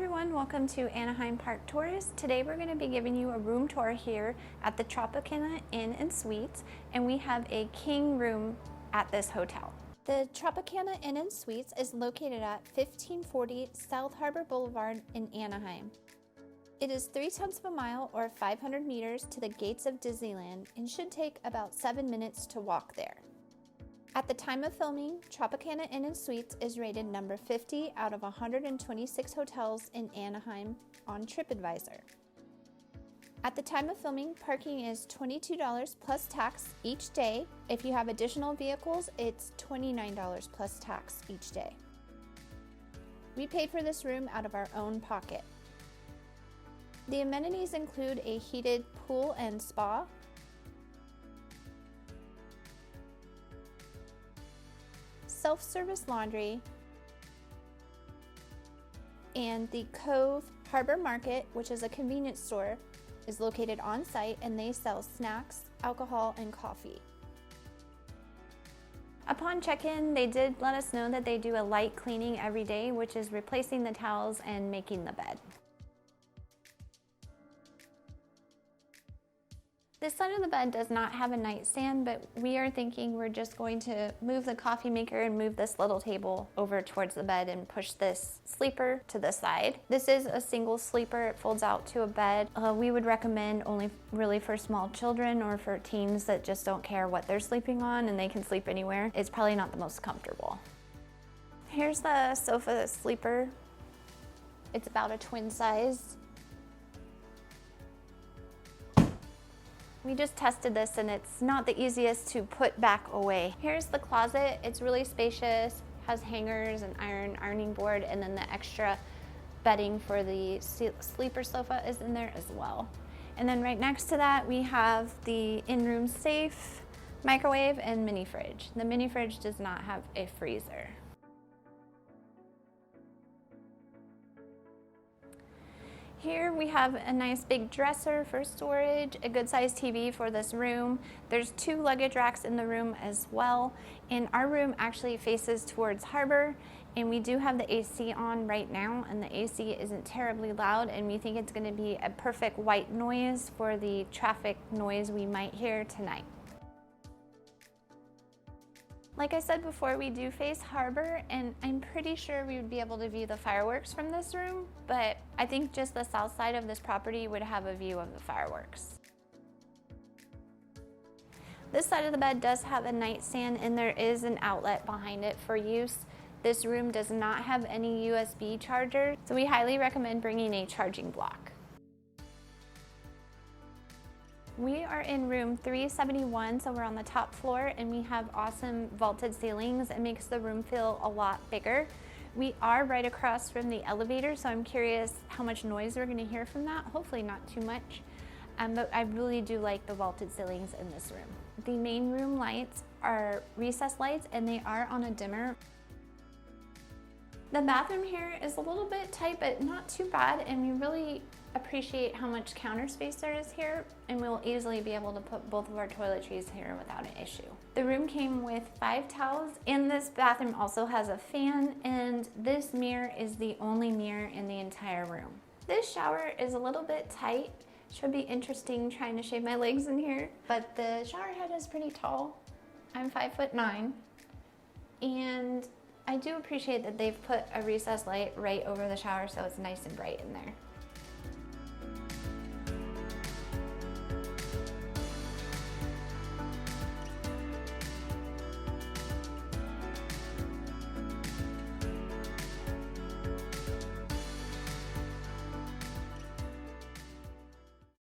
everyone, welcome to Anaheim Park Tours. Today we're going to be giving you a room tour here at the Tropicana Inn and Suites, and we have a king room at this hotel. The Tropicana Inn and Suites is located at 1540 South Harbor Boulevard in Anaheim. It is 0.3 of a mile or 500 meters to the gates of Disneyland and should take about 7 minutes to walk there. At the time of filming, Tropicana Inn and Suites is rated number 50 out of 126 hotels in Anaheim on TripAdvisor. At the time of filming, parking is $22 plus tax each day. If you have additional vehicles, it's $29 plus tax each day. We paid for this room out of our own pocket. The amenities include a heated pool and spa, self-service laundry, and the Cove Harbor Market, which is a convenience store, is located on site and they sell snacks, alcohol, and coffee. Upon check-in, they did let us know that they do a light cleaning every day, which is replacing the towels and making the bed. This side of the bed does not have a nightstand, but we are thinking we're just going to move the coffee maker and move this little table over towards the bed and push this sleeper to the side. This is a single sleeper. It folds out to a bed. We would recommend only really for small children or for teens that just don't care what they're sleeping on and they can sleep anywhere. It's probably not the most comfortable. Here's the sofa sleeper. It's about a twin size. We just tested this and it's not the easiest to put back away. Here's the closet. It's really spacious, has hangers, an ironing board, and then the extra bedding for the sleeper sofa is in there as well. And then right next to that, we have the in-room safe, microwave, and mini fridge. The mini fridge does not have a freezer. Here we have a nice big dresser for storage, a good sized TV for this room. There's 2 luggage racks in the room as well. And our room actually faces towards harbor, and we do have the AC on right now, and the AC isn't terribly loud, and we think it's going to be a perfect white noise for the traffic noise we might hear tonight. Like I said before, we do face harbor, and I'm pretty sure we would be able to view the fireworks from this room, but I think just the south side of this property would have a view of the fireworks. This side of the bed does have a nightstand, and there is an outlet behind it for use. This room does not have any USB charger, so we highly recommend bringing a charging block. We are in room 371, so we're on the top floor, and we have awesome vaulted ceilings. It makes the room feel a lot bigger. We are right across from the elevator, so I'm curious how much noise we're going to hear from that. Hopefully not too much, but I really do like the vaulted ceilings in this room. The main room lights are recessed lights, and they are on a dimmer. The bathroom here is a little bit tight, but not too bad, and we really appreciate how much counter space there is here, and we will easily be able to put both of our toiletries here without an issue. The room came with 5 towels, and this bathroom also has a fan, and this mirror is the only mirror in the entire room. This shower is a little bit tight. Should be interesting trying to shave my legs in here, but the shower head is pretty tall. I'm 5'9", and I do appreciate that they've put a recessed light right over the shower so it's nice and bright in there.